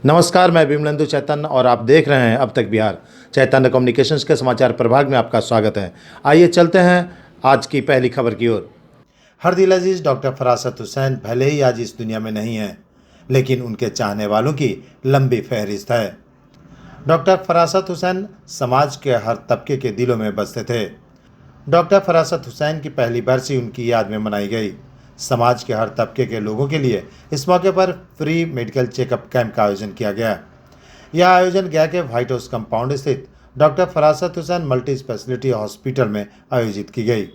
नमस्कार, मैं विमलेंदु चैतन्य और आप देख रहे हैं अब तक बिहार। चैतन्य कम्युनिकेशंस के समाचार प्रभाग में आपका स्वागत है। आइए चलते हैं आज की पहली खबर की ओर। हर दिल अजीज डॉक्टर फरासत हुसैन भले ही आज इस दुनिया में नहीं हैं, लेकिन उनके चाहने वालों की लंबी फहरिस्त है। डॉक्टर फरासत हुसैन समाज के हर तबके के दिलों में बसते थे। डॉक्टर फरासत हुसैन की पहली बरसी उनकी याद में मनाई गई। समाज के हर तबके के लोगों के लिए इस मौके पर फ्री मेडिकल चेकअप कैंप का आयोजन किया गया। यह आयोजन गया के व्हाइट हाउस कंपाउंड स्थित doctor Farasat Hussain multi specialty hospital में आयोजित की गई।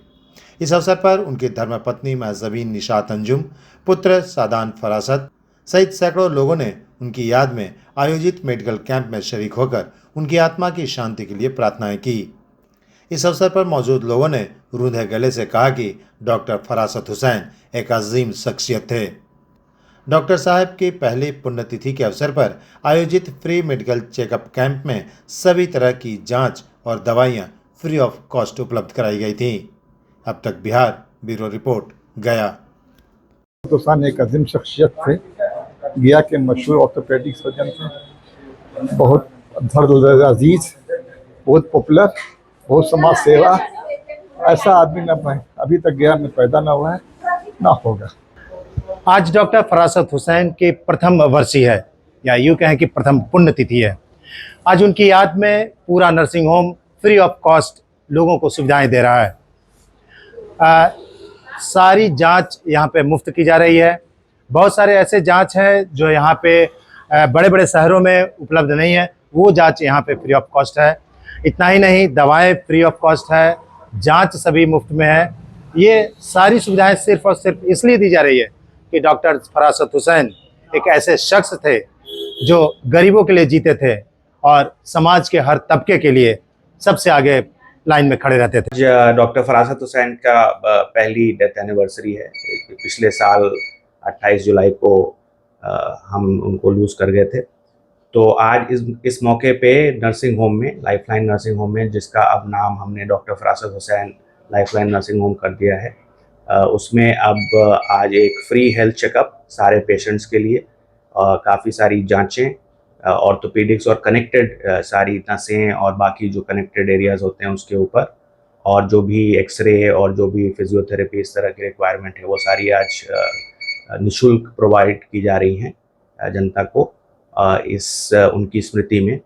इस अवसर पर उनकी धर्मपत्नी महजबीन निशात अंजुम, पुत्र सादान फरासत सहित सैकड़ों लोगों ने उनकी याद में आयोजित मेडिकल कैंप में शरीक होकर उनकी आत्मा की शांति के लिए प्रार्थनाएं की। इस अवसर पर मौजूद लोगों ने रूंधे गले से कहा कि डॉक्टर फरासत हुसैन एक अजीम शख्सियत थे। डॉक्टर साहब की पहली पुण्यतिथि के अवसर पर आयोजित फ्री मेडिकल चेकअप कैंप में सभी तरह की जांच और दवाइयां फ्री ऑफ कॉस्ट उपलब्ध कराई गई थीं। अब तक बिहार ब्यूरो रिपोर्ट, गया। हुसैन एक अजीम शख्सियत थे। गया के मशहूर ऑर्थोपेडिक सर्जन थे। बहुत धर्म अजीज, बहुत पॉपुलर, बहुत समाज सेवा। ऐसा आदमी न अभी तक गया में पैदा ना हुआ है, ना होगा। आज डॉक्टर फरासत हुसैन की प्रथम वर्षी है, या यूँ कहें कि प्रथम पुण्यतिथि है। आज उनकी याद में पूरा nursing home free of cost लोगों को सुविधाएं दे रहा है। सारी जांच यहाँ पे मुफ्त की जा रही है। बहुत सारे ऐसे जांच हैं जो यहाँ पे बड़े बड़े शहरों में उपलब्ध नहीं है, वो जांच यहाँ पे फ्री ऑफ कॉस्ट है। इतना ही नहीं, दवाएं फ्री ऑफ कॉस्ट है, जांच सभी मुफ्त में है। ये सारी सुविधाएं सिर्फ और सिर्फ इसलिए दी जा रही है कि डॉक्टर फरासत हुसैन एक ऐसे शख्स थे जो गरीबों के लिए जीते थे और समाज के हर तबके के लिए सबसे आगे लाइन में खड़े रहते थे। डॉक्टर फरासत हुसैन का पहली डेथ एनिवर्सरी है। पिछले साल 28 जुलाई को हम उनको लूज कर गए थे। तो आज इस मौके पे नर्सिंग होम में, लाइफलाइन नर्सिंग होम में, जिसका अब नाम हमने doctor Farasat Hussain lifeline nursing home कर दिया है, उसमें अब आज एक फ्री हेल्थ चेकअप सारे पेशेंट्स के लिए, काफ़ी सारी जांचें, ऑर्थोपेडिक्स और कनेक्टेड सारी नसें और बाकी जो कनेक्टेड एरियाज होते हैं उसके ऊपर, और जो भी एक्सरे और जो भी फिजियोथेरेपी इस तरह की रिक्वायरमेंट है वो सारी आज निःशुल्क प्रोवाइड की जा रही हैं जनता को इस उनकी स्मृति में।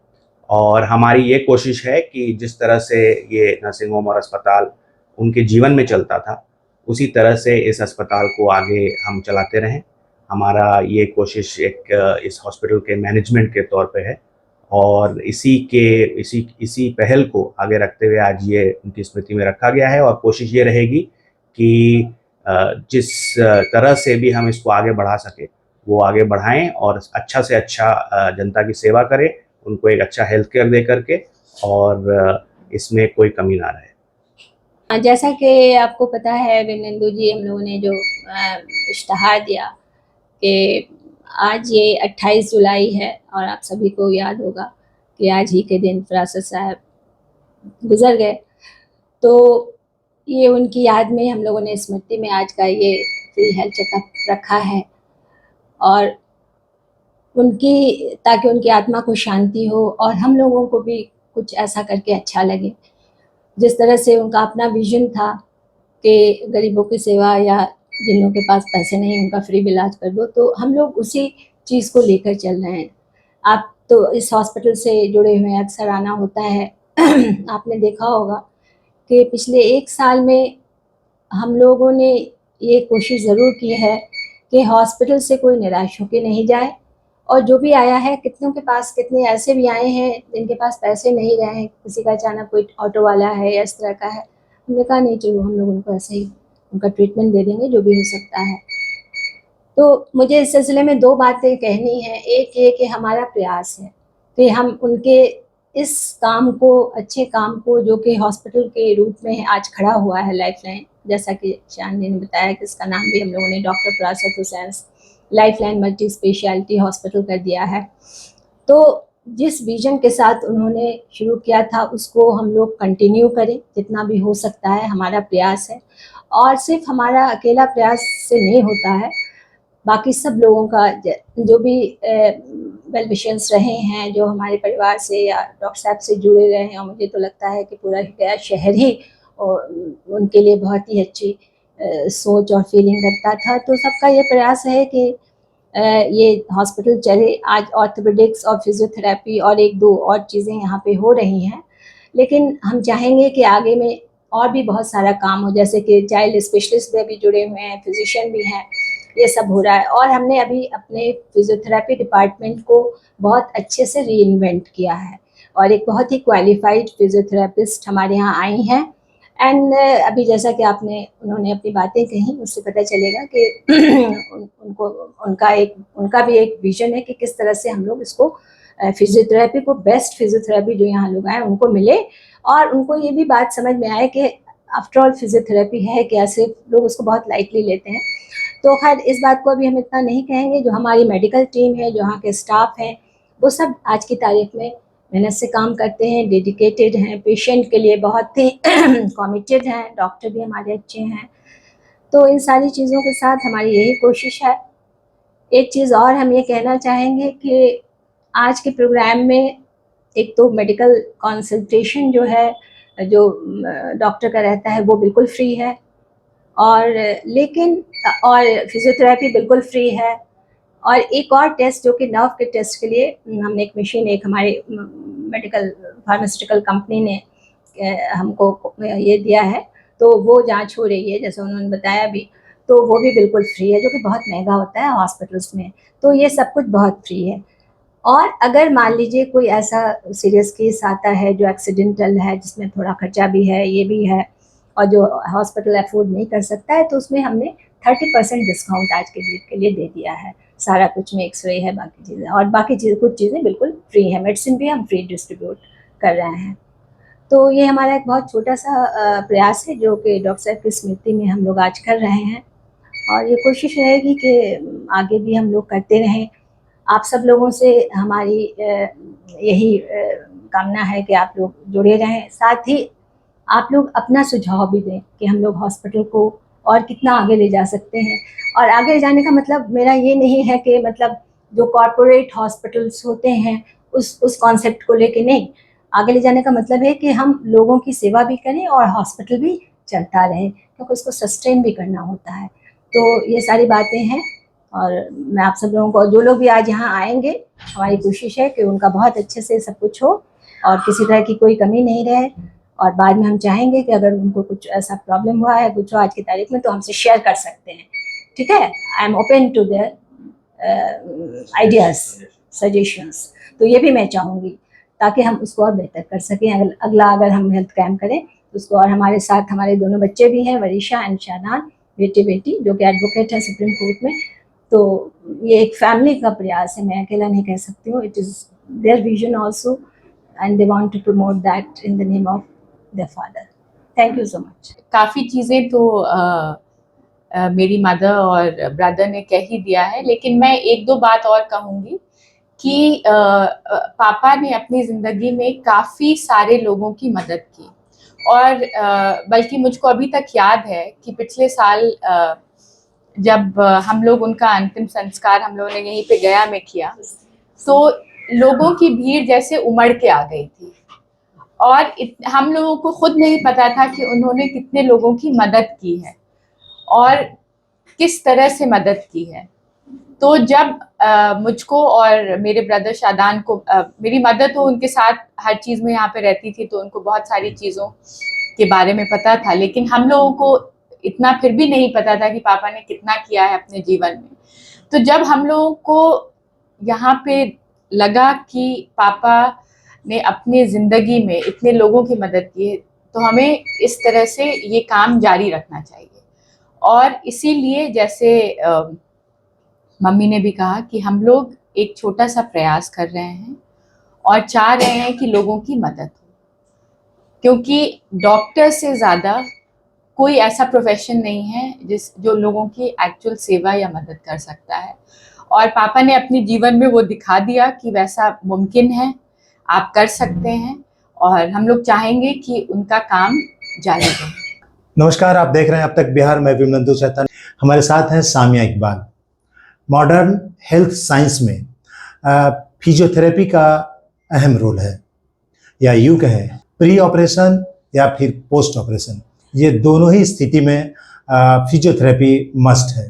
और हमारी ये कोशिश है कि जिस तरह से ये नर्सिंग होम और अस्पताल उनके जीवन में चलता था, उसी तरह से इस अस्पताल को आगे हम चलाते रहें। हमारा ये कोशिश इस हॉस्पिटल के मैनेजमेंट के तौर पे है, और इसी पहल को आगे रखते हुए आज ये उनकी स्मृति में रखा गया है। और कोशिश ये रहेगी कि जिस तरह से भी हम इसको आगे बढ़ा सके वो आगे बढ़ाएं और अच्छा से अच्छा जनता की सेवा करें, उनको एक अच्छा हेल्थ केयर दे करके, और इसमें कोई कमी ना रहे। जैसा कि आपको पता है विमलेंदु जी, हम लोगों ने जो इश्तहार दिया कि आज ये 28 जुलाई है और आप सभी को याद होगा कि आज ही के दिन फरासत साहब गुजर गए। तो ये उनकी याद में हम लोगों ने स्मृति में आज का ये फ्री हेल्थ चेकअप रखा है, और ताकि उनकी आत्मा को शांति हो और हम लोगों को भी कुछ ऐसा करके अच्छा लगे। जिस तरह से उनका अपना विजन था कि गरीबों की सेवा, या जिन लोगों के पास पैसे नहीं उनका फ्री इलाज कर दो, तो हम लोग उसी चीज़ को लेकर चल रहे हैं। आप तो इस हॉस्पिटल से जुड़े हुए हैं, अक्सर आना होता है। आपने देखा होगा कि पिछले 1 साल में हम लोगों ने ये कोशिश ज़रूर की है कि हॉस्पिटल से कोई निराश होकर नहीं जाए, और जो भी आया है, कितने ऐसे भी आए हैं जिनके पास पैसे नहीं रहे हैं, किसी का अचानक कोई ऑटो वाला है या इस तरह का है, हमने कहा नहीं चलो हम लोग उनको ऐसे ही उनका ट्रीटमेंट दे देंगे जो भी हो सकता है। तो मुझे इस सिलसिले में 2 बातें कहनी है। एक ये कि हमारा प्रयास है कि हम उनके इस काम को, अच्छे काम को, जो कि हॉस्पिटल के रूप में आज खड़ा हुआ है लाइफलाइन, जैसा कि चांदनी ने बताया कि इसका नाम भी हम लोगों ने doctor Farasat Hussain lifeline multi specialty hospital कर दिया है। तो जिस विजन के साथ उन्होंने शुरू किया था उसको हम लोग कंटिन्यू करें, जितना भी हो सकता है हमारा प्रयास है। और सिर्फ हमारा अकेला प्रयास से नहीं होता है, बाकी सब लोगों का जो भी वेल विशर्स रहे हैं, जो हमारे परिवार से या डॉक्टर साहब से जुड़े रहे हैं, और मुझे तो लगता है कि पूरा गया शहर ही उनके लिए बहुत ही अच्छी सोच और फीलिंग रखता था। तो सबका ये प्रयास है कि ये हॉस्पिटल चले। आज ऑर्थोपेडिक्स और फिजियोथेरेपी और एक दो और चीज़ें यहाँ पे हो रही हैं, लेकिन हम चाहेंगे कि आगे में और भी बहुत सारा काम हो, जैसे कि चाइल्ड स्पेशलिस्ट में भी जुड़े हुए हैं, फिजिशियन भी हैं, ये सब हो रहा है। और हमने अभी अपने फिजियोथेरेपी डिपार्टमेंट को बहुत अच्छे से रीइन्वेंट किया है और एक बहुत ही क्वालिफाइड फिजियोथेरेपिस्ट हमारे यहाँ आई हैं। एंड अभी जैसा कि उन्होंने अपनी बातें कही, उससे पता चलेगा कि उनका भी एक विजन है कि किस तरह से हम लोग इसको फिजियोथेरेपी को, बेस्ट फिजियोथेरेपी जो यहाँ लोग आए उनको मिले, और उनको ये भी बात समझ में आए कि आफ्टर ऑल फिजियोथेरेपी है क्या, सिर्फ लोग उसको बहुत लाइटली लेते हैं। तो खैर इस बात को अभी हम इतना नहीं कहेंगे। जो हमारी मेडिकल टीम है, जो यहाँ के स्टाफ हैं, वो सब आज की तारीख में मेहनत से काम करते हैं, डेडिकेटेड हैं, पेशेंट के लिए बहुत ही कमिटेड हैं, डॉक्टर भी हमारे अच्छे हैं। तो इन सारी चीज़ों के साथ हमारी यही कोशिश है। एक चीज़ और हम ये कहना चाहेंगे कि आज के प्रोग्राम में एक तो मेडिकल कंसल्टेशन जो है, जो डॉक्टर का रहता है, वो बिल्कुल फ्री है, और फिजियोथेरेपी बिल्कुल फ्री है। और एक और टेस्ट जो कि नर्व के टेस्ट के लिए हमने एक मशीन, एक हमारे मेडिकल फार्मास्यूटिकल कंपनी ने हमको ये दिया है, तो वो जांच हो रही है, जैसे उन्होंने बताया भी। तो वो भी बिल्कुल फ्री है, जो कि बहुत महंगा होता है हॉस्पिटल्स में। तो ये सब कुछ बहुत फ्री है। और अगर मान लीजिए कोई ऐसा सीरियस केस आता है जो एक्सीडेंटल है, जिसमें थोड़ा खर्चा भी है, ये भी है, और जो हॉस्पिटल अफोर्ड नहीं कर सकता है, तो उसमें हमने 30% डिस्काउंट आज के वीक के लिए दे दिया है। सारा कुछ में एक्सरे है, बाकी चीज़ें, और बाकी कुछ चीज़ें बिल्कुल फ्री है। मेडिसिन भी हम फ्री डिस्ट्रीब्यूट कर रहे हैं। तो ये हमारा एक बहुत छोटा सा प्रयास है, जो कि डॉक्टर साहब की स्मृति में हम लोग आज कर रहे हैं, और ये कोशिश रहेगी कि आगे भी हम लोग करते रहें। आप सब लोगों से हमारी यही कामना है कि आप लोग जुड़े रहें। साथ ही आप लोग अपना सुझाव भी दें कि हम लोग हॉस्पिटल को और कितना आगे ले जा सकते हैं। और आगे ले जाने का मतलब मेरा ये नहीं है कि मतलब जो कॉरपोरेट हॉस्पिटल्स होते हैं उस कॉन्सेप्ट को लेके नहीं। आगे ले जाने का मतलब है कि हम लोगों की सेवा भी करें और हॉस्पिटल भी चलता रहे, क्योंकि उसको सस्टेन भी करना होता है। तो ये सारी बातें हैं, और मैं आप सब लोगों को, जो लोग भी आज यहाँ आएंगे, हमारी कोशिश है कि उनका बहुत अच्छे से सब कुछ हो और किसी तरह की कोई कमी नहीं रहे। और बाद में हम चाहेंगे कि अगर उनको कुछ ऐसा प्रॉब्लम हुआ है कुछ आज की तारीख में, तो हमसे शेयर कर सकते हैं। ठीक है, I am open to their ideas, suggestions. तो ये भी मैं चाहूँगी, ताकि हम उसको और बेहतर कर सकें। अगला अगर हम हेल्थ कैम्प करें तो उसको, और हमारे साथ हमारे दोनों बच्चे भी हैं, वरीशा एंड शादान, बेटी, जो कि एडवोकेट है सुप्रीम कोर्ट में। तो ये एक फैमिली का प्रयास है, मैं अकेला नहीं कह सकती हूँ। It is their vision also, and they want to promote that in the name of their father. Thank you so much. काफ़ी चीज़ें तो मेरी मदर और ब्रदर ने कह ही दिया है, लेकिन मैं एक दो बात और कहूँगी कि पापा ने अपनी ज़िंदगी में काफ़ी सारे लोगों की मदद की, और बल्कि मुझको अभी तक याद है कि पिछले साल जब हम लोग उनका अंतिम संस्कार हम लोगों ने यहीं पे गया में किया, तो लोगों की भीड़ जैसे उमड़ के आ गई थी, और हम लोगों को खुद नहीं पता था कि उन्होंने कितने लोगों की मदद की है और किस तरह से मदद की है। तो जब मुझको और मेरे ब्रदर शादान को, मेरी मदर तो उनके साथ हर चीज़ में यहाँ पे रहती थी, तो उनको बहुत सारी चीज़ों के बारे में पता था, लेकिन हम लोगों को इतना फिर भी नहीं पता था कि पापा ने कितना किया है अपने जीवन में। तो जब हम लोगों को यहाँ पे लगा कि पापा ने अपनी ज़िंदगी में इतने लोगों की मदद की है, तो हमें इस तरह से ये काम जारी रखना चाहिए। और इसीलिए जैसे मम्मी ने भी कहा कि हम लोग एक छोटा सा प्रयास कर रहे हैं और चाह रहे हैं कि लोगों की मदद हो, क्योंकि डॉक्टर से ज़्यादा कोई ऐसा प्रोफेशन नहीं है जो लोगों की एक्चुअल सेवा या मदद कर सकता है। और पापा ने अपने जीवन में वो दिखा दिया कि वैसा मुमकिन है, आप कर सकते हैं, और हम लोग चाहेंगे कि उनका काम जारी रहे। नमस्कार, आप देख रहे हैं अब तक बिहार में विमलेंदु चैतन्य। हमारे साथ हैं Samia Iqbal. Modern health science में फिजियोथेरेपी का अहम रोल है, या यूँ कहें प्री ऑपरेशन या फिर पोस्ट ऑपरेशन, ये दोनों ही स्थिति में फिजियोथेरेपी मस्ट है,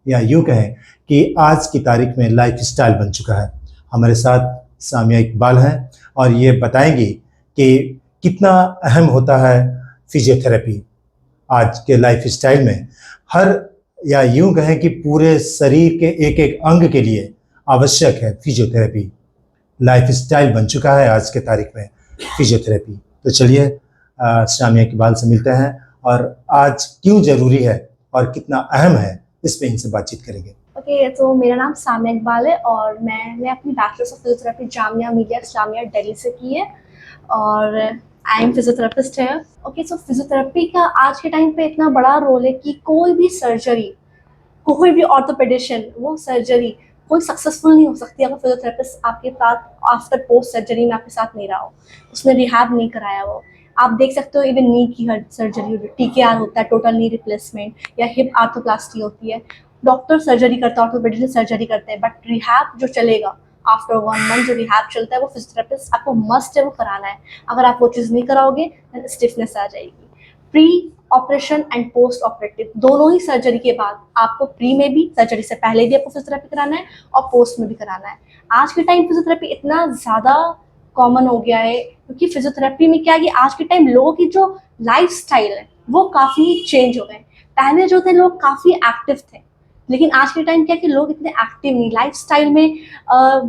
या यूँ कहें कि आज की तारीख में लाइफस्टाइल बन चुका है। हमारे साथ सामिया इकबाल हैं और ये बताएंगी कि कितना अहम होता है फिजियोथेरेपी आज के लाइफस्टाइल में। हर, या यूं कहें कि पूरे शरीर के एक एक अंग के लिए आवश्यक है फिजियोथेरेपी। लाइफस्टाइल बन चुका है आज के तारीख में फिजियोथेरेपी। तो चलिए सामिया इकबाल से मिलते हैं और आज क्यों ज़रूरी है और कितना अहम है, इस पे इनसे बातचीत करेंगे। ओके, तो मेरा नाम सामिया इकबाल है और मैंने अपनी bachelors of physiotherapy Jamia Millia Islamia Delhi से की है और आई एम फिजियोथेरेपिस्ट है। ओके, सो फिजियोथेरेपी का आज के टाइम पे इतना बड़ा रोल है कि कोई भी सर्जरी, कोई भी ऑर्थोपेडिशियन, वो सर्जरी कोई सक्सेसफुल नहीं हो सकती अगर फिजियोथेरेपिस्ट आपके साथ आफ्टर पोस्ट सर्जरी में आपके साथ नहीं रहा हो, उसने रिहैब नहीं कराया हो। आप देख सकते हो इवन नी की हर सर्जरी, TKR होता है, टोटल नी रिप्लेसमेंट, या हिप आर्थोप्लास्टी होती है, डॉक्टर सर्जरी करता है, ऑर्थोपेडिशियन सर्जरी करते हैं, बट रिहैब जो चलेगा आफ्टर 1 मंथ, जो रिहैब चलता है वो फिजियोथेरेपिस्ट आपको मस्ट है वो कराना है। अगर आप वो चीज़ नहीं कराओगे देन स्टिफनेस आ जाएगी। Pre operation and post operative दोनों ही सर्जरी के बाद आपको प्री में भी, सर्जरी से पहले भी आपको फिजियोथेरेपी कराना है और पोस्ट में भी कराना है। आज के टाइम फिजियोथेरेपी इतना ज़्यादा कॉमन हो गया है क्योंकि फिजियोथेरेपी में क्या है कि आज के टाइम लोगों की जो लाइफ स्टाइल है वो काफ़ी चेंज हो गए। पहले जो थे लोग काफ़ी एक्टिव थे, लेकिन आज के टाइम क्या है कि लोग इतने एक्टिव नहीं, लाइफस्टाइल में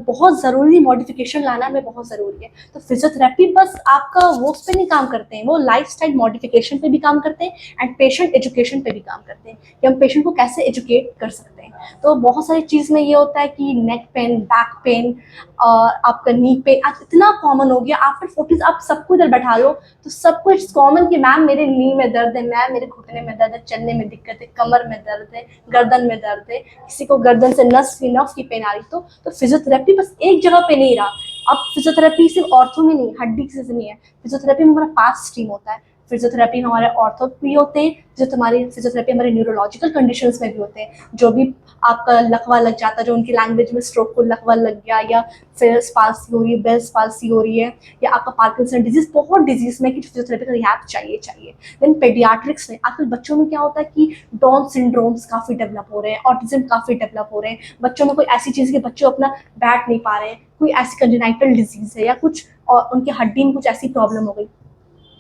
बहुत ज़रूरी मॉडिफिकेशन लाना हमें बहुत ज़रूरी है। तो फिजियोथेरेपी बस आपका वो उस पर नहीं काम करते हैं, वो लाइफस्टाइल मॉडिफिकेशन पे भी काम करते हैं एंड पेशेंट एजुकेशन पे भी काम करते हैं कि हम पेशेंट को कैसे एजुकेट कर सकते हैं। तो बहुत सारी चीज़ में ये होता है कि नेक पेन, बैक पेन, आपका नी पेन आज इतना कॉमन हो गया। आफ्टर 40 आप सबको इधर बैठा लो तो सब कुछ कॉमन कि मैम मेरे नी में दर्द है, मैम मेरे घुटने में दर्द है, चलने में दिक्कत है, कमर में दर्द है, गर्दन में दर्द है, किसी को गर्दन से नस की पेन आ रही। तो फिजियोथेरेपी बस एक जगह पे नहीं रहा। अब फिजियोथेरेपी सिर्फ ऑर्थो में नहीं, हड्डी से नहीं है, फिजियोथेरेपी में हमारा 5 स्ट्रीम होता है। फिजियोथेरेपी हमारे ऑर्थो भी होते हैं, जो तुम्हारी फिजियोथेरेपी हमारे न्यूरोलॉजिकल कंडीशंस में भी होते हैं। जो भी आपका लकवा लग जाता है, जो उनकी लैंग्वेज में स्ट्रोक को लकवा लग गया, या फिर पाल्सी हो रही है, बेल्स पाल्सी हो रही है, या आपका पार्किंसन डिजीज, बहुत डिजीज में कि फिजियोथेरेपी का रिहैब चाहिए। देन पेडियाट्रिक्स में आजकल बच्चों में क्या होता है कि डाउन सिंड्रोम्स काफ़ी डेवलप हो रहे हैं, ऑटिज्म काफ़ी डेवलप हो रहे हैं, बच्चों में कोई ऐसी चीज़ के बच्चे अपना बैठ नहीं पा रहे हैं, कोई ऐसी कंजेनाइटल डिजीज़ है या कुछ और उनकी हड्डी में कुछ ऐसी प्रॉब्लम हो गई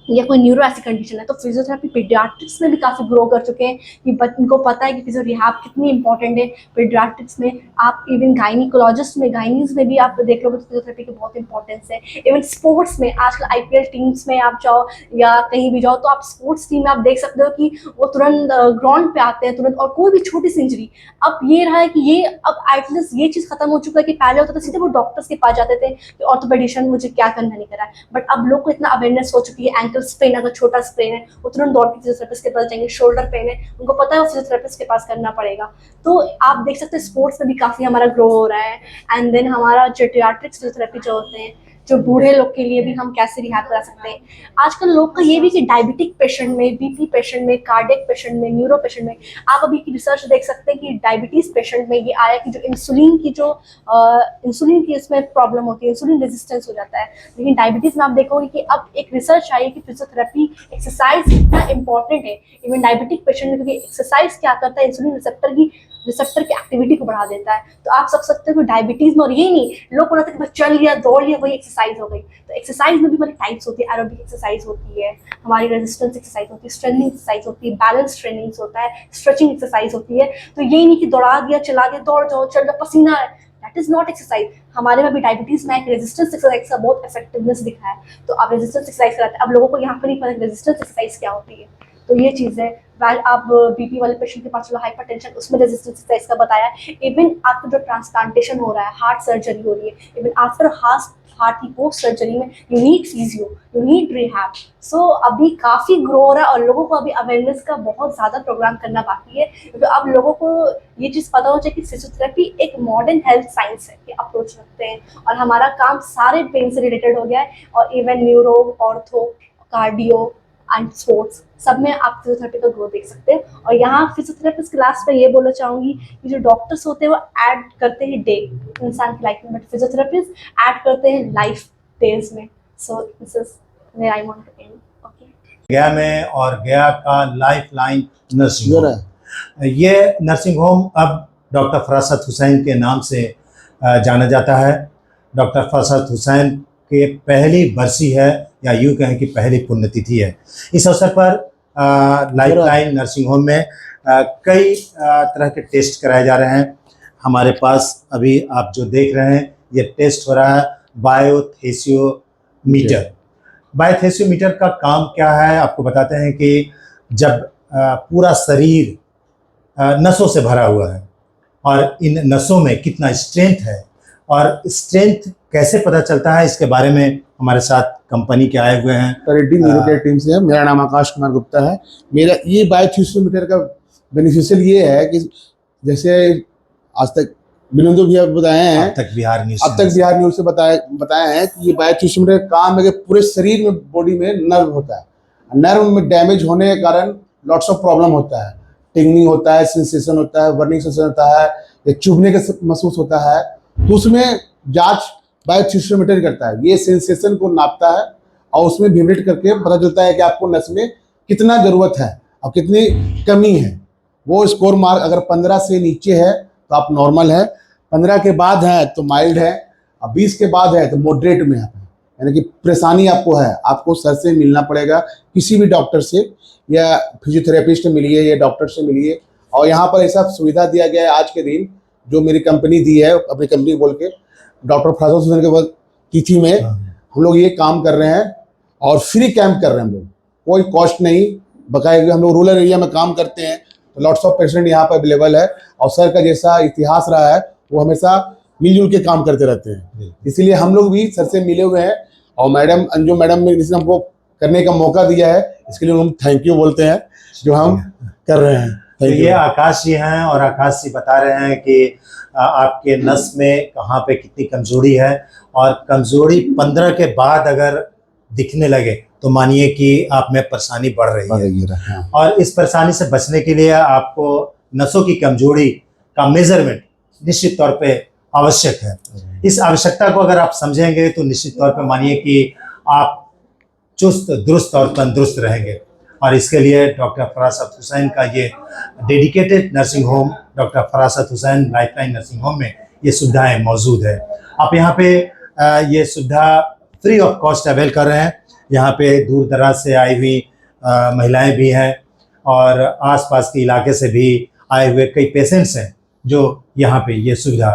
या कोई न्यूरो ऐसी कंडीशन है। तो फिजियोथेरेपी पीडियाट्रिक्स में भी काफ़ी ग्रो कर चुके हैं कि उनको पता है कि फिजियो रिहैब कितनी इंपॉर्टेंट है। पीडियाट्रिक्स में आप इवन गायनिकोलॉजिस्ट में, गायनीज में भी आप देख लोगे तो फिजियोथेरेपी की बहुत इंपॉर्टेंस है। इवन स्पोर्ट्स में आजकल IPL टीम्स में आप जाओ या कहीं भी जाओ तो आप स्पोर्ट्स टीम में आप देख सकते हो कि वो तुरंत ग्राउंड पे आते हैं तुरंत, और कोई भी छोटी सी इंजरी। अब ये रहा है कि ये अब एटलीस्ट ये चीज़ खत्म हो चुका है कि पहले होता था सीधे वो डॉक्टर्स के पास जाते थे कि ऑर्थोपेडिशियन मुझे क्या करना नहीं करा है, बट अब लोग को इतना अवेयरनेस हो चुकी है। एंकल स्प्रेन, अगर छोटा स्प्रेन है वो तुरंत दौड़ के फिजियोथेरेपिस्ट के पास जाएंगे। शोल्डर पेन है, उनको पता है वो फिजियोथेरेपिस्ट के पास करना पड़ेगा। तो आप देख सकते हैं स्पोर्ट्स में भी काफ़ी हमारा ग्रो हो रहा है। एंड देन हमारा जेटियाट्रिक्स फिजियोथेरेपी जो होते हैं, जो बूढ़े लोग के लिए भी हम कैसे रिहैब करा सकते हैं। आजकल लोग का ये भी कि डायबिटिक पेशेंट में, BP पेशेंट में, कार्डियक पेशेंट में, न्यूरो पेशेंट में, आप अभी की रिसर्च देख सकते हैं कि डायबिटीज़ पेशेंट में ये आया कि जो इंसुलिन की इसमें प्रॉब्लम होती है, इंसुलिन रेजिस्टेंस हो जाता है। लेकिन डायबिटीज़ में आप देखोगे कि अब एक रिसर्च आई है कि फिजियोथेरेपी एक्सरसाइज कितना इंपॉर्टेंट है इवन डायबिटिक पेशेंट में, क्योंकि एक्सरसाइज क्या करता है, इंसुलिन रिसेप्टर की एक्टिविटी को बढ़ा देता है। तो आप समझ सकते हो कि डायबिटीज में, और ये नहीं लोग को लगता है कि चल लिया, दौड़ लिया, वही एक्सरसाइज हो गई। तो एक्सरसाइज में भी हमारी टाइप्स होती है। एरोबिक एक्सरसाइज होती है, हमारी रेजिस्टेंस एक्सरसाइज होती है, स्ट्रेंथनिंग एक्सरसाइज होती है, बैलेंस ट्रेनिंग होता है, स्ट्रेचिंग एक्सरसाइज होती है। तो यही नहीं कि दौड़ा दिया, चला दिया, दौड़ जाओ, चल जाओ, पसीना है, दैट इज नॉट एक्सरसाइज। हमारे में भी डायबिटीज में एक रेजिस्टेंस एक्सरसाइज का बहुत इफेक्टिवनेस दिखा है। तो आप रेजिस्टेंस एक्सरसाइज कराते हैं। अब लोगों को यहाँ पर नहीं पता रेजिस्टेंस एक्सरसाइज क्या होती है। तो ये चीज़ है। आप BP वाले पेशेंट के पास चलो, हाइपरटेंशन, उसमें रेजिस्टेंस एक्सरसाइज का बताया। इवन आपका जो ट्रांसप्लांटेशन हो रहा है, हार्ट सर्जरी हो रही है, इवन आफ्टर हार्ट की पोस्ट सर्जरी में you need physio, you need rehab. So अभी काफ़ी ग्रो हो रहा है और लोगों को अभी अवेयरनेस का बहुत ज़्यादा प्रोग्राम करना बाकी है, क्योंकि अब लोगों को ये चीज़ पता हो जाए कि फिजियोथेरेपी एक मॉडर्न हेल्थ साइंस है कि अप्रोच रखते हैं, और हमारा काम सारे पेन से रिलेटेड हो गया है। और even neuro, ortho, cardio, and sports, सब में आप फिजियोथेरेपी का ग्रोथ देख सकते हैं। और यहाँ फिजियोथेरेपिस्ट क्लास में ये बोलना चाहूँगी कि जो डॉक्टर्स होते हैं वो ऐड करते हैं डे इंसान की लाइफ में, बट फिजियोथेरेपिस्ट ऐड करते हैं लाइफ डेज में। So this is where I want to end. Okay, Gaya में और गया का लाइफ लाइन नर्सिंग होम, ये नर्सिंग होम अब डॉक्टर फरासत हुसैन के नाम से जाना जाता है। डॉक्टर फरासत हुसैन के पहली बरसी है, या यूँ कहें कि पहली पुण्यतिथि है। इस अवसर पर लाइफ लाइन नर्सिंग होम में कई तरह के टेस्ट कराए जा रहे हैं। हमारे पास अभी आप जो देख रहे हैं ये टेस्ट हो रहा है बायोथेसियोमीटर। बायोथेसियोमीटर का काम क्या है आपको बताते हैं कि जब पूरा शरीर नसों से भरा हुआ है और इन नसों में कितना स्ट्रेंथ है और स्ट्रेंथ कैसे पता चलता है, इसके बारे में हमारे साथ कंपनी के आए हुए हैं रेड्डी न्यूरोकेयर टीम से है। मेरा नाम आकाश कुमार गुप्ता है। मेरा ये बायोथेसियोमीटर का बेनिफिशियल ये है कि जैसे आज तक बिनंदु भैया बताए हैं, अब तक बिहार न्यूज़ से बताया है कि ये बायोथेसियोमीटर का काम है कि पूरे शरीर में, बॉडी में नर्व होता है। नर्व में डैमेज होने के कारण लॉट्स ऑफ प्रॉब्लम होता है, टिंगलिंग होता है, सेंसेशन होता है, बर्निंग सेंसेशन होता है, या चुभने का महसूस होता है। तो उसमें जांच बायोथेसियोमीटर करता है, ये सेंसेशन को नापता है और उसमें वाइब्रेट करके पता चलता है कि आपको नस में कितना ज़रूरत है और कितनी कमी है। वो स्कोर मार्क अगर 15 से नीचे है तो आप नॉर्मल है, 15 के बाद है तो माइल्ड है, और 20 के बाद है तो मॉडरेट में है। यानी कि परेशानी आपको है, आपको सर से मिलना पड़ेगा, किसी भी डॉक्टर से, या फिजियोथेरेपिस्ट से मिलिए या डॉक्टर से मिलिए। और यहाँ पर ऐसा सुविधा दिया गया है आज के दिन, जो मेरी कंपनी दी है, अपनी कंपनी बोल के डॉक्टर फरासत हुसैन के तिथि में हम लोग ये काम कर रहे हैं और फ्री कैंप कर रहे हैं हम लोग, कोई कॉस्ट नहीं। बकायदा हम लोग रूरल एरिया में काम करते हैं तो लॉट्स ऑफ पेशेंट यहाँ पर अवेलेबल है, और सर का जैसा इतिहास रहा है वो हमेशा मिलजुल के काम करते रहते हैं। इसीलिए हम लोग भी सर से मिले हुए हैं, और मैडम अंजू मैडम ने जिसने हमको करने का मौका दिया है, इसके लिए हम थैंक यू बोलते हैं, जो हम कर रहे हैं। तो ये आकाश जी हैं, और आकाश जी बता रहे हैं कि आपके नस में कहाँ पे कितनी कमजोरी है, और कमजोरी 15 के बाद अगर दिखने लगे तो मानिए कि आप में परेशानी बढ़ रही है। हाँ। और इस परेशानी से बचने के लिए आपको नसों की कमजोरी का मेजरमेंट निश्चित तौर पे आवश्यक है। इस आवश्यकता को अगर आप समझेंगे तो निश्चित तौर पे मानिए कि आप चुस्त दुरुस्त और तंदुरुस्त रहेंगे। और इसके लिए डॉक्टर फरासत हुसैन का ये dedicated nursing home, doctor Farasat Hussain lifeline nursing home में ये सुविधाएं मौजूद है। आप यहाँ पे ये सुविधा फ्री ऑफ कॉस्ट अवेल कर रहे हैं। यहाँ पे दूर दराज से आई हुई महिलाएं भी हैं, और आसपास के इलाके से भी आए हुए कई पेशेंट्स हैं जो यहाँ पे ये सुविधा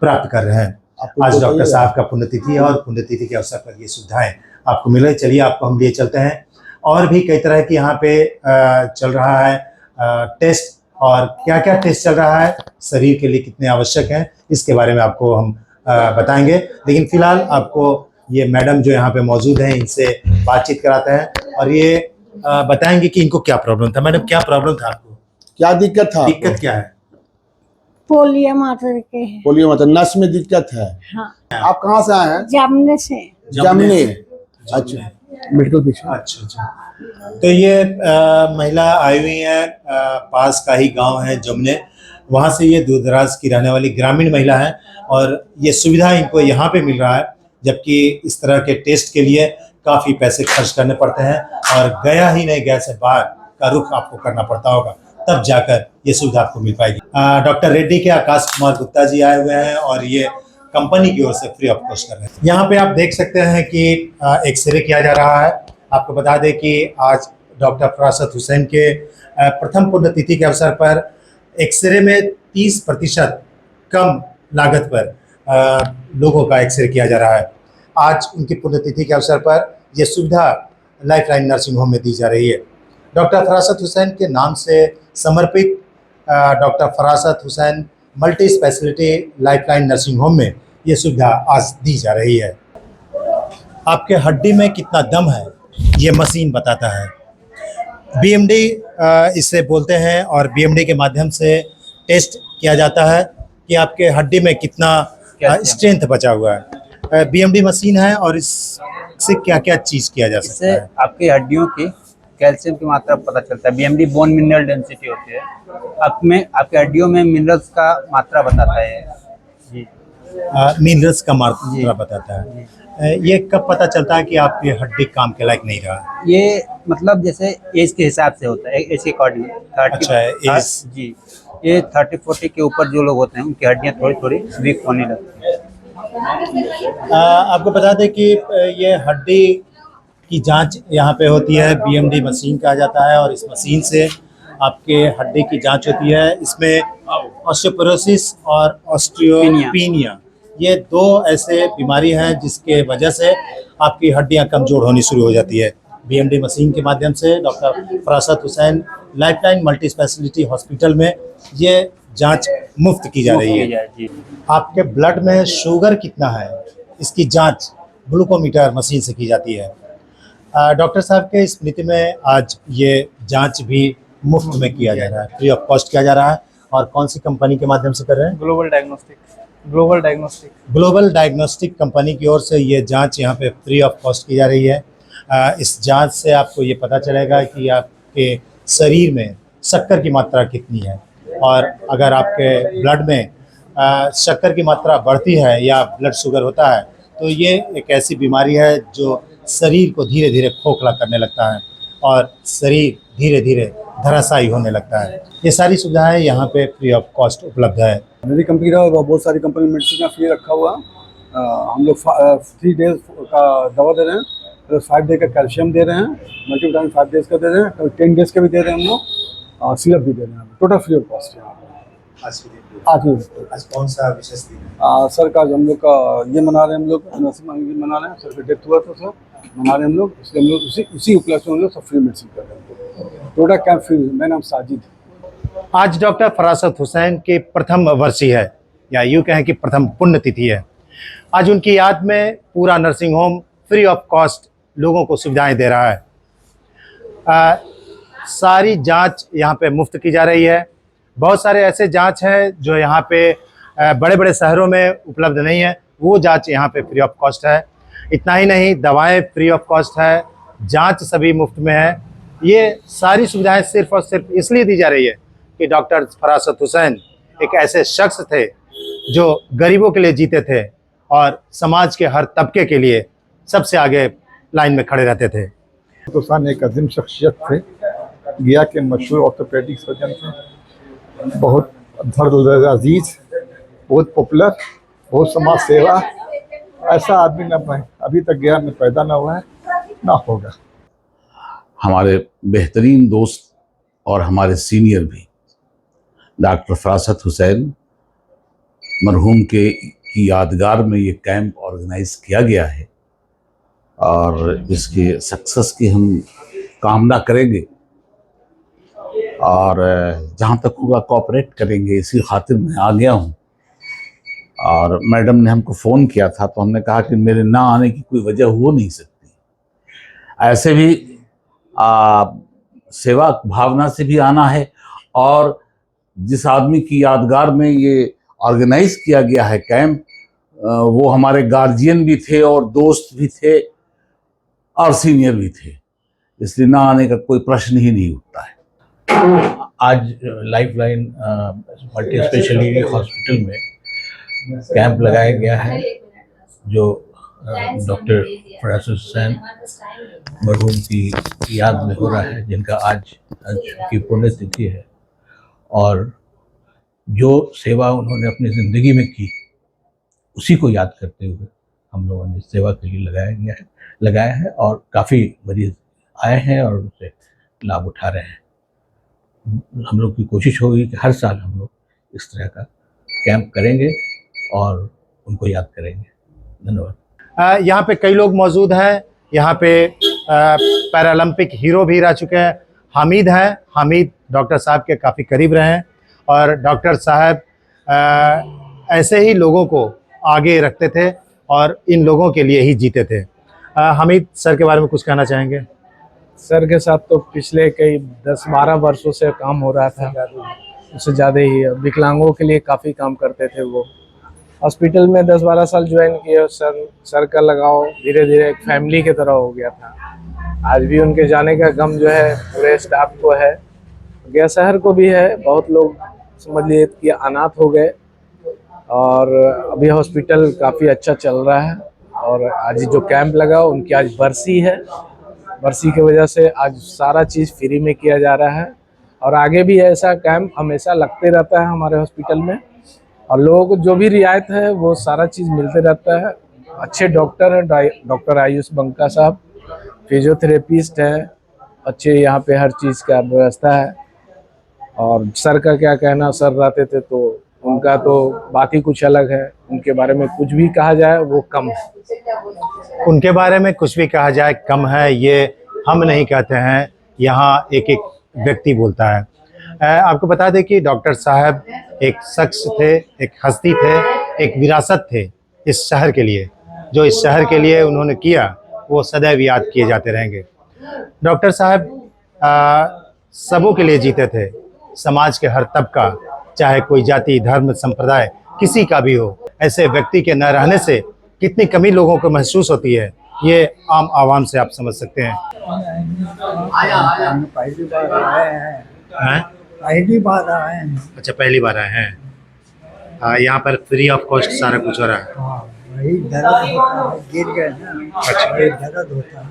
प्राप्त कर रहे हैं। आज डॉक्टर साहब का पुण्यतिथि है, और पुण्यतिथि के अवसर पर ये सुविधाएं आपको मिल रही। चलिए आपको हम लिए चलते हैं। और भी कई तरह की यहाँ पे चल रहा है टेस्ट, और क्या क्या टेस्ट चल रहा है, शरीर के लिए कितने आवश्यक हैं, इसके बारे में आपको हम बताएंगे। लेकिन फिलहाल आपको ये मैडम जो यहाँ पे मौजूद हैं इनसे बातचीत कराते हैं, और ये बताएंगे कि इनको क्या प्रॉब्लम था। मैडम, क्या प्रॉब्लम था आपको, क्या दिक्कत था? दिक्कत क्या है? पोलियो मात्र के है। पोलियो मतलब नस में दिक्कत है। हाँ। आप कहाँ से आए हैं? जामने से। जामने। अच्छा, मेडिकल पीछे। अच्छा। तो ये महिला आई हुई है, पास का ही गांव है जमुने, वहाँ से ये दूर दराज की रहने वाली ग्रामीण महिला है, और ये सुविधा इनको यहाँ पे मिल रहा है। जबकि इस तरह के टेस्ट के लिए काफ़ी पैसे खर्च करने पड़ते हैं, और गया ही नहीं, गया से बाहर का रुख आपको करना पड़ता होगा, तब जाकर ये सुविधा आपको मिल पाएगी। डॉक्टर रेड्डी के आकाश कुमार गुप्ता जी आए हुए हैं, और ये कंपनी की ओर से फ्री ऑफ कॉस्ट कर रहे हैं। यहाँ पे आप देख सकते हैं कि एक्सरे किया जा रहा है। आपको बता दें कि आज डॉक्टर फरासत हुसैन के प्रथम पुण्यतिथि के अवसर पर एक्सरे में 30% कम लागत पर लोगों का एक्सरे किया जा रहा है। आज उनकी पुण्यतिथि के अवसर पर यह सुविधा लाइफलाइन नर्सिंग होम में दी जा रही है। डॉक्टर फरासत हुसैन के नाम से समर्पित doctor Farasat Hussain multi specialty lifeline nursing home में ये सुविधा आज दी जा रही है। आपके हड्डी में कितना दम है ये मशीन बताता है। बीएमडी इसे बोलते हैं, और बीएमडी के माध्यम से टेस्ट किया जाता है कि आपके हड्डी में कितना स्ट्रेंथ बचा हुआ है। बीएमडी मशीन है, और इससे क्या क्या चीज़ किया जा सकता है। आपकी हड्डियों की कैल्शियम की मात्रा पता चलता है। बीएमडी बोन मिनरल डेंसिटी होती है, में आपके हड्डियों में मिनरल्स का मात्रा बताता है जी। मिनरल्स का मात्रा बताता है। ये कब पता चलता है कि आपकी हड्डी काम के लायक नहीं रहा? ये मतलब जैसे एज के हिसाब से होता है, एज के अकॉर्डिंग। अच्छा है, एज जी। ये 30-40 के ऊपर जो लोग होते हैं उनकी हड्डियां थोड़ी थोड़ी वीक होने लगती हैं। आपको बता दें कि ये हड्डी की जांच यहाँ पे होती है, बीएमडी मशीन कहा जाता है, और इस मशीन से आपके हड्डी की जांच होती है। इसमें ऑस्टियोपोरोसिस और ऑस्टियोपीनिया ये दो ऐसे बीमारी हैं जिसके वजह से आपकी हड्डियाँ कमज़ोर होनी शुरू हो जाती है। बीएमडी मशीन के माध्यम से doctor Farasat Hussain lifeline multi specialty hospital में ये जांच मुफ्त की जा रही है। आपके ब्लड में शुगर कितना है, इसकी जांच ग्लूकोमीटर मशीन से की जाती है। डॉक्टर साहब के स्मृति में आज ये जांच भी मुफ्त में किया जा रहा है, फ्री ऑफ कॉस्ट किया जा रहा है। और कौन सी कंपनी के माध्यम से कर रहे हैं? ग्लोबल डायग्नोस्टिक कंपनी की ओर से ये जांच यहाँ पे फ्री ऑफ कॉस्ट की जा रही है। इस जांच से आपको ये पता चलेगा कि आपके शरीर में शक्कर की मात्रा कितनी है, और अगर आपके ब्लड में शक्कर की मात्रा बढ़ती है या ब्लड शुगर होता है तो ये एक ऐसी बीमारी है जो शरीर को धीरे धीरे खोखला करने लगता है और शरीर धीरे धीरे धराशायी होने लगता है। ये सारी सुविधाएं यहाँ पे फ्री ऑफ कॉस्ट उपलब्ध है। मेरी कंपनी का बहुत सारी कंपनी मेडिसिन का फ्री रखा हुआ। हम लोग 3 डेज का दवा दे रहे हैं, 5 डे का कैल्शियम दे रहे हैं, मल्टीविटामिन 5 डेज का दे रहे हैं, 10 डेज का भी दे रहे हैं हम लोग, सिरप भी दे रहे हैं, टोटल फ्री ऑफ कॉस्ट है। आज कौन सा विशेष दिन? सर का हम लोग का ये मना रहे हैं, हम लोग एनिवर्सरी मना रहे हैं। सर का डेथ हुआ था, सर मना रहे हैं हम लोग, इसलिए हम लोग उसी उपलक्ष्य में हम लोग सब फ्री मेडिसिन कर रहे हैं। Total camp free. मेरा नाम साजिद है। आज डॉक्टर फरासत हुसैन की प्रथम वर्षी है, या यूँ कहें कि प्रथम पुण्यतिथि है। आज उनकी याद में पूरा nursing home free of cost लोगों को सुविधाएं दे रहा है। सारी जांच यहाँ पे मुफ्त की जा रही है। बहुत सारे ऐसे जांच हैं जो यहाँ पे बड़े बड़े शहरों में उपलब्ध नहीं है, वो जांच यहाँ पे फ्री ऑफ कॉस्ट है। इतना ही नहीं, दवाएं फ्री ऑफ कॉस्ट है, जांच सभी मुफ्त में है। ये सारी सुविधाएं सिर्फ और सिर्फ इसलिए दी जा रही है कि डॉक्टर फरासत हुसैन एक ऐसे शख्स थे जो गरीबों के लिए जीते थे और समाज के हर तबके के लिए सबसे आगे लाइन में खड़े रहते थे। हिंदुस्तान एक अजीम शख्सियत थे, गया के मशहूर ऑर्थोपेडिक सर्जन थे, बहुत धड़ अजीज, बहुत पॉपुलर, बहुत समाज सेवा। ऐसा आदमी न अभी तक गया में पैदा ना हुआ है, ना होगा। हमारे बेहतरीन दोस्त और हमारे सीनियर भी डॉक्टर फरासत हुसैन मरहूम के की यादगार में ये कैंप ऑर्गेनाइज किया गया है, और इसके सक्सेस की हम कामना करेंगे और जहाँ तक होगा कोऑपरेट करेंगे। इसी खातिर मैं आ गया हूँ। और मैडम ने हमको फ़ोन किया था तो हमने कहा कि मेरे ना आने की कोई वजह हो नहीं सकती। ऐसे भी सेवा भावना से भी आना है, और जिस आदमी की यादगार में ये ऑर्गेनाइज किया गया है कैंप, वो हमारे गार्जियन भी थे और दोस्त भी थे और सीनियर भी थे, इसलिए ना आने का कोई प्रश्न ही नहीं उठता है। आज लाइफलाइन मल्टी स्पेशलिटी हॉस्पिटल में कैंप लगाया गया है जो डॉक्टर फरासत हुसैन मरहूम की याद में हो रहा है, जिनका आज की पुण्यतिथि है। और जो सेवा उन्होंने अपनी ज़िंदगी में की उसी को याद करते हुए हम लोगों ने सेवा के लिए लगाया है और काफ़ी मरीज आए हैं और उससे लाभ उठा रहे हैं। हम लोग की कोशिश होगी कि हर साल हम लोग इस तरह का कैंप करेंगे और उनको याद करेंगे। धन्यवाद। यहाँ पे कई लोग मौजूद हैं। यहाँ पे पैरालंपिक हीरो भी रह चुके हैं, हामिद हैं। हामिद डॉक्टर साहब के काफ़ी करीब रहे हैं और डॉक्टर साहब ऐसे ही लोगों को आगे रखते थे और इन लोगों के लिए ही जीते थे। हामिद सर के बारे में कुछ कहना चाहेंगे? सर के साथ तो पिछले कई 10-12 वर्षों से काम हो रहा था, उससे ज़्यादा ही। विकलांगों के लिए काफ़ी काम करते थे वो। हॉस्पिटल में 10-12 साल ज्वाइन किए। सर का लगाव धीरे धीरे एक फैमिली की तरह हो गया था। आज भी उनके जाने का गम जो है पूरे स्टाफ को है, गया शहर को भी है। बहुत लोग समझ लिए कि अनाथ हो गए और अभी हॉस्पिटल काफ़ी अच्छा चल रहा है। और आज जो कैंप लगा उनकी आज बरसी है, बरसी की वजह से आज सारा चीज़ फ्री में किया जा रहा है और आगे भी ऐसा कैंप हमेशा लगते रहता है हमारे हॉस्पिटल में और लोगों को जो भी रियायत है वो सारा चीज़ मिलते रहता है। अच्छे डॉक्टर हैं, डॉक्टर आयुष बंका साहब, फिजियोथेरेपिस्ट है, अच्छे यहाँ पे हर चीज़ का व्यवस्था है। और सर का क्या कहना, सर रहते थे तो उनका तो बात ही कुछ अलग है, उनके बारे में कुछ भी कहा जाए वो कम है। उनके बारे में कुछ भी कहा जाए कम है, ये हम नहीं कहते हैं, यहाँ एक एक व्यक्ति बोलता है। आपको बता दें कि डॉक्टर साहब एक शख्स थे, एक हस्ती थे, एक विरासत थे इस शहर के लिए। जो इस शहर के लिए उन्होंने किया वो सदैव याद किए जाते रहेंगे। डॉक्टर साहब सबों के लिए जीते थे, समाज के हर तबका, चाहे कोई जाति, धर्म, संप्रदाय किसी का भी हो। ऐसे व्यक्ति के न रहने से कितनी कमी लोगों को महसूस होती है, ये आम आवाम से आप समझ सकते हैं। पहली बार आए हैं। हैं? पहली बार आए हैं। अच्छा, पहली बार आए हैं। यहाँ पर फ्री ऑफ कॉस्ट सारा कुछ हो रहा है। वही दर्द होता है, गिर गए ना। अच्छा। ये दर्द होता है।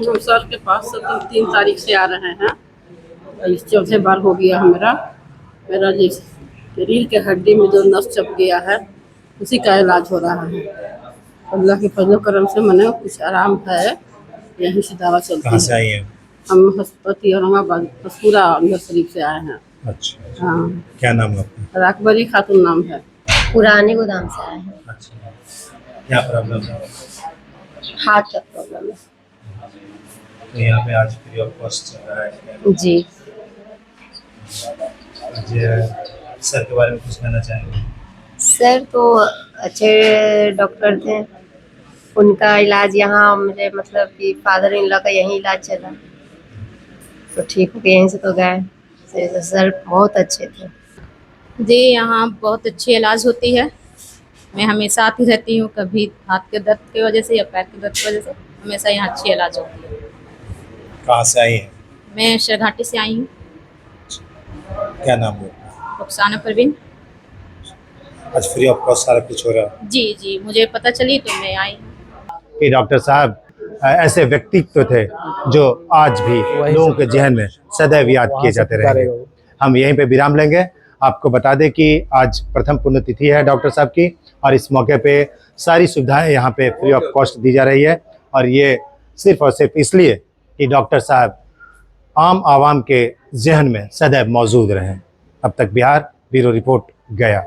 हम सर के पास 3 तारीख से आ रहे हैं। इस चौथे बार हो गया मेरा जिस शरीर के हड्डी में जो नस चप गया है उसी का इलाज हो रहा है। अल्लाह के फजल करम से मने कुछ आराम है, यहीं से दवा चलती है। कहाँ से आई हैं? हम हस्पताल औरंगाबाद पूरा अंदर शरीफ से आए हैं। अच्छा। हाँ। क्या नाम है आपका? राकबरी खातून नाम है। पुराने गोदाम से आए हैं। अच्छा, क्या प्रॉब्लम है? हार्ट का प्रॉब्लम है। तो यहाँ पे आज फ्री ऑफ कॉस्ट चल रहा है जी। आज सर के बारे में कुछ कहना चाहेंगे? सर तो अच्छे डॉक्टर थे, उनका इलाज यहाँ मेरे मतलब कि फादर इन लॉ का यहीं इलाज चला तो ठीक हो गया, यहीं से तो गए। सर बहुत अच्छे थे जी। यहाँ बहुत अच्छी इलाज होती है। मैं हमेशा आती रहती हूँ, कभी हाथ के दर्द की वजह से या पैर के दर्द की वजह से, हमेशा यहाँ अच्छी इलाज होती है। कहाँ से आई हैं? मैं शेरघाटी से आई हूँ। क्या नाम है? रुखसाना परवीन। आज फ्री ऑफ कॉस्ट सारा कुछ हो रहा है। जी जी, मुझे पता चली तो मैं आई। कि डॉक्टर साहब ऐसे व्यक्तित्व थे जो आज भी लोगों के जहन में सदैव याद किए जाते रहेंगे। हम यहीं पे विराम लेंगे। आपको बता दें कि आज प्रथम पुण्यतिथि है डॉक्टर साहब की और इस मौके पे सारी सुविधाएं यहाँ पे फ्री ऑफ कॉस्ट दी जा रही है और ये सिर्फ और सिर्फ इसलिए कि डॉक्टर साहब आम आवाम के जहन में सदैव मौजूद रहें। अब तक बिहार, ब्यूरो रिपोर्ट, गया।